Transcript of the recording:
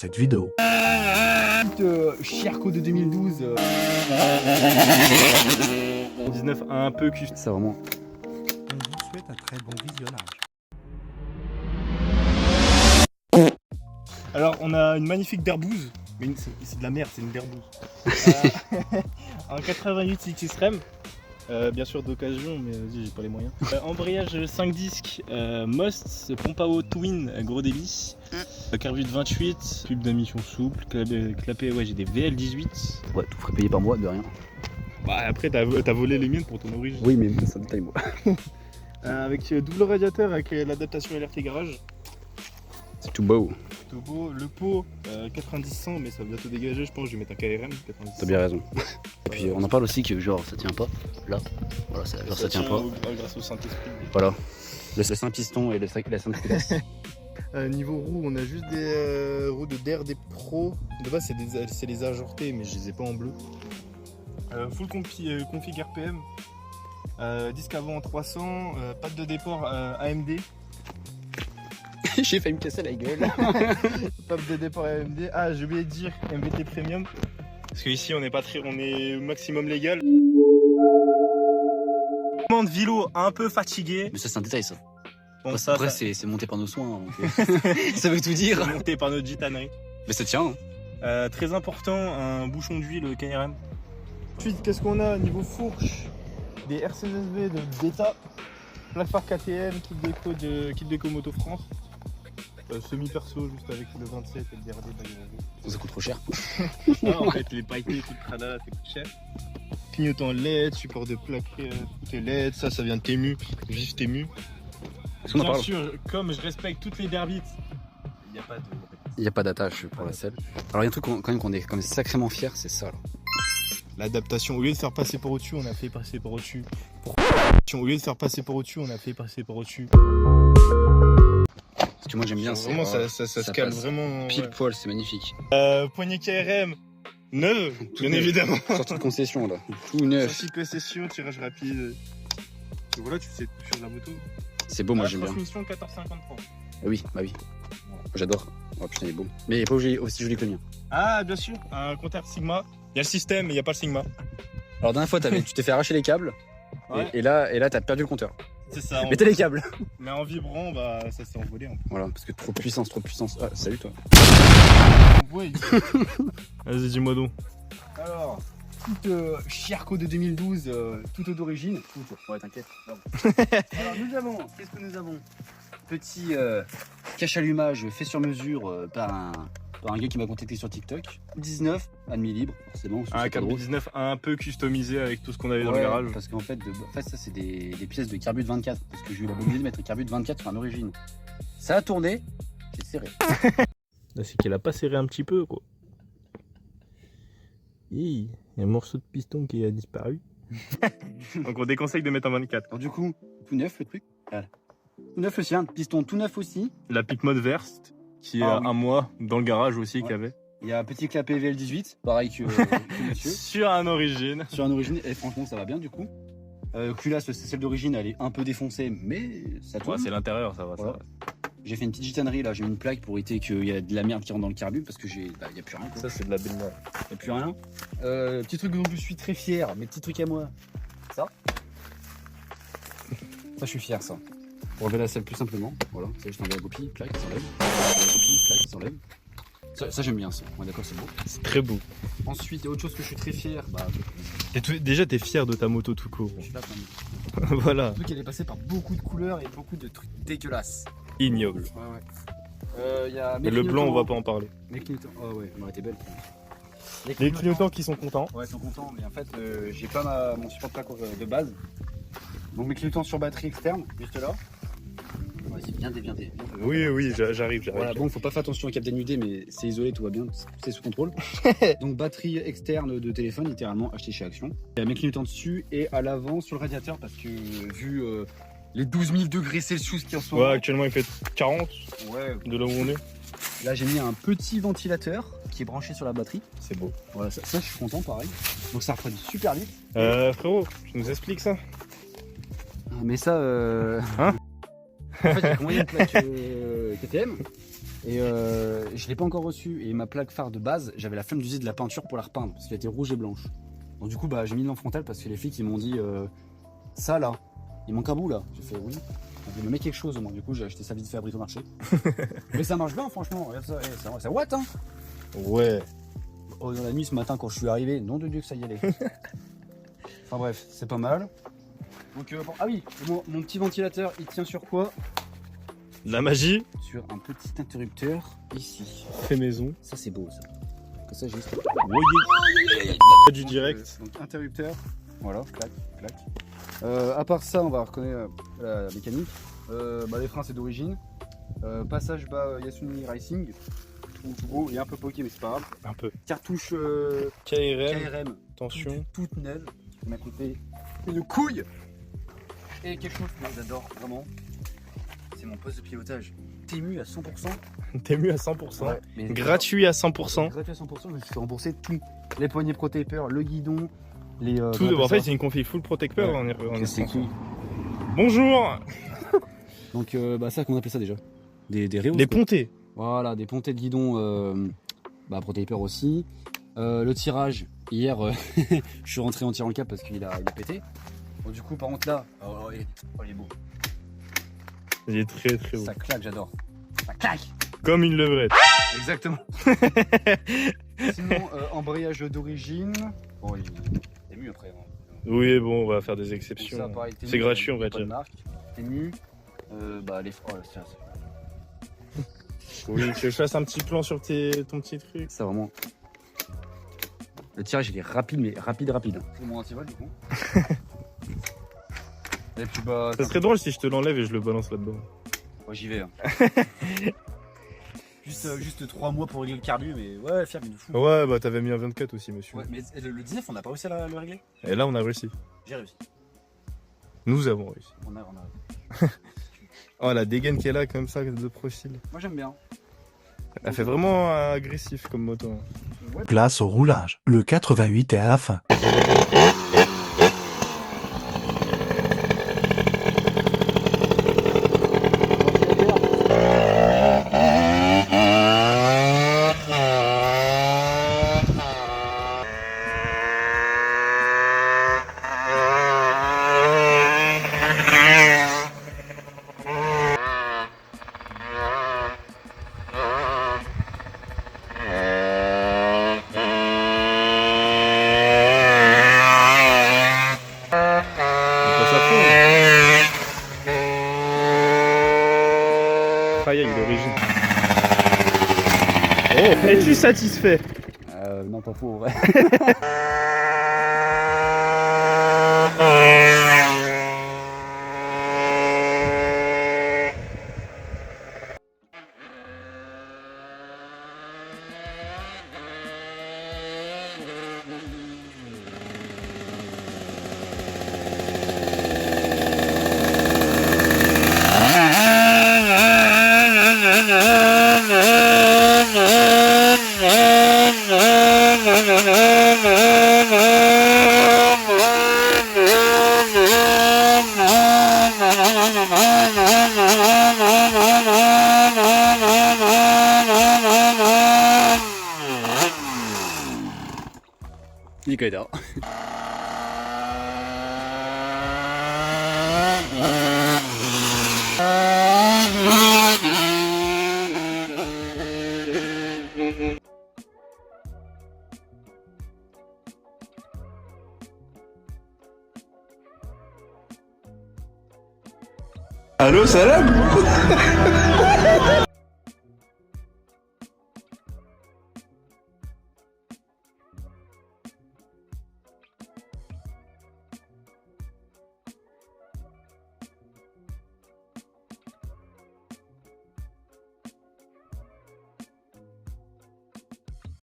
cette vidéo. Chierco de 2012. 19 un peu cul. C'est vraiment. On vous souhaite un très bon visionnage. Alors on a une magnifique derbouze, mais c'est de la merde, c'est une derbouze. Un 88 XREM, bien sûr d'occasion, mais vas-y, j'ai pas les moyens. Embrayage 5 disques, Most, pompe à eau Twin, gros débit. Carbu de 28, tube d'émission souple, clapé, ouais j'ai des VL18. Ouais, tout frais payé par mois, de rien. Bah après t'as volé les miennes pour ton origine. Oui, mais ça détaille moi. Avec double radiateur, avec l'adaptation LRT garage. C'est tout beau. Tout beau, le pot 90-100, mais ça va bientôt dégager, je pense que je vais mettre un KRM 90. T'as bien raison. Et puis on en parle aussi que genre ça tient pas. Là, voilà, ça tient pas. Grâce au Saint-Esprit. Voilà. Le saint piston et la sainte pièce. Niveau roues, on a juste des roues de DRD Pro. De base, c'est les ageortés, mais je les ai pas en bleu. Full config RPM. Disque avant en 300. Patte de déport AMD. J'ai failli me casser la gueule. Patte de déport AMD. Ah, j'ai oublié de dire MVT Premium. Parce qu'ici, on est au maximum légal. De vélo un peu fatigué. Mais ça, c'est un détail ça. Bon, Après, c'est monté par nos soins. Donc, ça veut tout dire. monté par notre gitanerie. Mais ça tient. Hein. Très important, un bouchon d'huile KRM. Ensuite, qu'est-ce qu'on a niveau fourche? Des RCSV de Beta, plaque phare KTM, kit déco Moto France, semi-perso juste avec le 27 et le DRD de Ça coûte trop cher. Ah, en fait, les pailletés, tout le Prada, ça coûte cher. Clignotant LED, support de plaque, tout est LED, ça vient de Temu, vive Temu. Est-ce qu'on en Bien parle? sûr, comme je respecte toutes les derbites, il n'y a pas de... Il n'y a pas d'attache pour la selle. Alors il y a un truc quand même qu'on est sacrément fiers, c'est ça là. L'adaptation, au lieu de faire passer par au-dessus, on a fait passer par au-dessus. Au lieu de faire passer par au-dessus, on a fait passer par au-dessus. Parce que moi j'aime bien ça. Vraiment, ça se calme passe. vraiment. Pile poil, c'est magnifique. Poignée KRM, neuve, bien évidemment. Sortie de concession là. Tout neuf. Sortie de concession, tirage rapide. Et voilà, tu sais faire de la moto. C'est beau, moi j'aime bien. Transmission 1453. Ah oui, bah oui. J'adore. Oh putain, il est beau. Mais il est pas aussi joli que le mien. Ah, bien sûr, un compteur Sigma. Il y a le système, mais il n'y a pas le Sigma. Alors, dernière fois, tu t'es fait arracher les câbles. Ouais. Et là, t'as perdu le compteur. C'est ça. Mais t'as les câbles. Mais en vibrant, bah, ça s'est envolé. Voilà, parce que trop de puissance, trop de puissance. Ah, salut toi. Ouais. Vas-y, dis-moi donc. Alors, toute Chierco de 2012, toute d'origine. Ouais, t'inquiète. Alors, qu'est-ce que nous avons? Petit cache allumage fait sur mesure par un gars qui m'a contacté sur TikTok. 19, admis libre, forcément. Un Carbu 19 un peu customisé avec tout ce qu'on avait dans le garage. Parce qu'en fait, ça, c'est des pièces de carbu de 24. Parce que j'ai eu la bonne idée de mettre un carbu de 24 sur un origine. Ça a tourné, j'ai serré. Là, c'est qu'elle a pas serré un petit peu, quoi. Il y a un morceau de piston qui a disparu. Donc on déconseille de mettre un 24. Alors du coup, tout neuf le truc. Voilà. Tout neuf aussi, un piston tout neuf aussi. La pique mode verte, qui est un mois dans le garage aussi qu'il y avait. Il y a un petit clapet VL18, pareil que monsieur. Sur un origine. Sur un origine, et franchement ça va bien du coup. Culasse, celle d'origine, elle est un peu défoncée, mais ça tourne. Ouais, c'est l'intérieur, ça va. Voilà. Ça. J'ai fait une petite gitanerie là, j'ai mis une plaque pour éviter qu'il y ait de la merde qui rentre dans le carbu parce que il y a plus rien. Quoi. Ça, c'est de la belle merde. Il y a plus rien. Petit truc dont je suis très fier, mes petits trucs à moi. Ça, je suis fier ça. Pour enlever la selle plus simplement. Voilà, ça je t'enlève la copie, clac, ça s'enlève. La copie, clac, ça s'enlève. Ça j'aime bien ça. Ouais, d'accord, c'est beau. C'est très beau. Ensuite, il y a autre chose que je suis très fier. Déjà, t'es fier de ta moto tout court. Je suis là quand même. Voilà. Le truc, elle est passée par beaucoup de couleurs et beaucoup de trucs dégueulasses. Ignoble. Ouais. Y a Mais le blanc, on va pas en parler. Mes clignotants. Oh ouais, elle aurait été belle. Les clignotants qui sont contents. Ouais, ils sont contents, mais en fait, j'ai pas mon support plaque de base. Donc mes clignotants sur batterie externe, juste là. Vas-y, viens. Oui, j'arrive. Voilà, bon, faut pas faire attention au cap dénudé, mais c'est isolé, tout va bien, c'est sous contrôle. Donc batterie externe de téléphone, littéralement acheté chez Action. Il y a mes clignotants dessus et à l'avant sur le radiateur parce que vu les 12 000 degrés Celsius qui en sont. Ouais, actuellement il fait 40 ouais. de là où on est. Là j'ai mis un petit ventilateur qui est branché sur la batterie. C'est beau. Voilà, ça je suis content pareil. Donc ça refroidit super vite. Frérot, tu nous expliques ça? Mais ça Hein? En fait, il y a combien de plaques KTM Et je l'ai pas encore reçu. Et ma plaque phare de base, j'avais la flemme d'user de la peinture pour la repeindre parce qu'elle était rouge et blanche. Donc du coup, j'ai mis le frontal parce que les flics ils m'ont dit ça là, il manque un bout là. J'ai fait oui. Il me met quelque chose au moins. Du coup, j'ai acheté ça vite fait à Bricomarché. Mais ça marche bien, franchement. Regarde ça, ça watt hein. Ouais. Oh, dans la nuit ce matin quand je suis arrivé, nom de Dieu que ça y allait. Enfin bref, c'est pas mal. Donc bon, ah oui, mon petit ventilateur, il tient sur quoi? La magie. Sur un petit interrupteur ici. Fait maison. Ça c'est beau ça. Comme ça juste. Pas du direct. Donc interrupteur. Voilà, clac, clac. À part ça, on va reconnaître la mécanique. Les freins c'est d'origine. Passage bas Yasuni Racing. Tout beau, il est un peu poké mais c'est pas grave. Un peu. Cartouche KRM. KRM. Attention. Toute neuve. Qui m'a coûté une couille. Et quelque chose que j'adore vraiment. C'est mon poste de pilotage. Tému à 100%. T'es mieux à 100%. Ouais, mais Gratuit à 100%. gratuit à 100%, je me suis fait rembourser tout. Les poignées protecteurs, le guidon, les. Tout. En fait, c'est une config full protecteur. Ouais. On est c'est écrit. Bonjour. Donc, ça, comment on appelle ça déjà? Des réaux. Des pontées. Voilà, des pontées de guidon, protecteurs aussi. Le tirage, hier, je suis rentré en tirant le câble parce qu'il a pété. Donc, du coup, par contre, là, il est beau. Il est très très beau. Ça claque, j'adore. Ça claque! Comme une levrette. Exactement. Sinon, embrayage d'origine. Bon, il est mieux après. Hein. Oui, bon, on va faire des Donc exceptions. ça, pareil, Temu, C'est gratuit, on va pas de dire. marque. Temu. Les. Oh, ça, Oui, tu veux que je fasse un petit plan sur ton petit truc? ça vraiment. Le tirage, il est rapide, mais rapide. C'est mon antivol, du coup. Et puis, Ça serait drôle si je te l'enlève et je le balance là-dedans. moi, j'y vais. Hein. juste 3 mois pour régler le carbu, mais ouais, fier, mais de fou. Ouais, bah t'avais mis un 24 aussi, monsieur. Ouais, mais le 19, on n'a pas réussi à le régler? Et là, on a réussi. J'ai réussi. Nous avons réussi. On a. Oh, la dégaine qui est là, comme ça, de profil. Moi, j'aime bien. Elle fait vraiment agressif comme moto. Ouais. Place au roulage. Le 88 est à la fin. Aïe, aïe, l'origine. Oh, es-tu satisfait? Non, pas faux, en vrai. Nickel da. Allô, salam.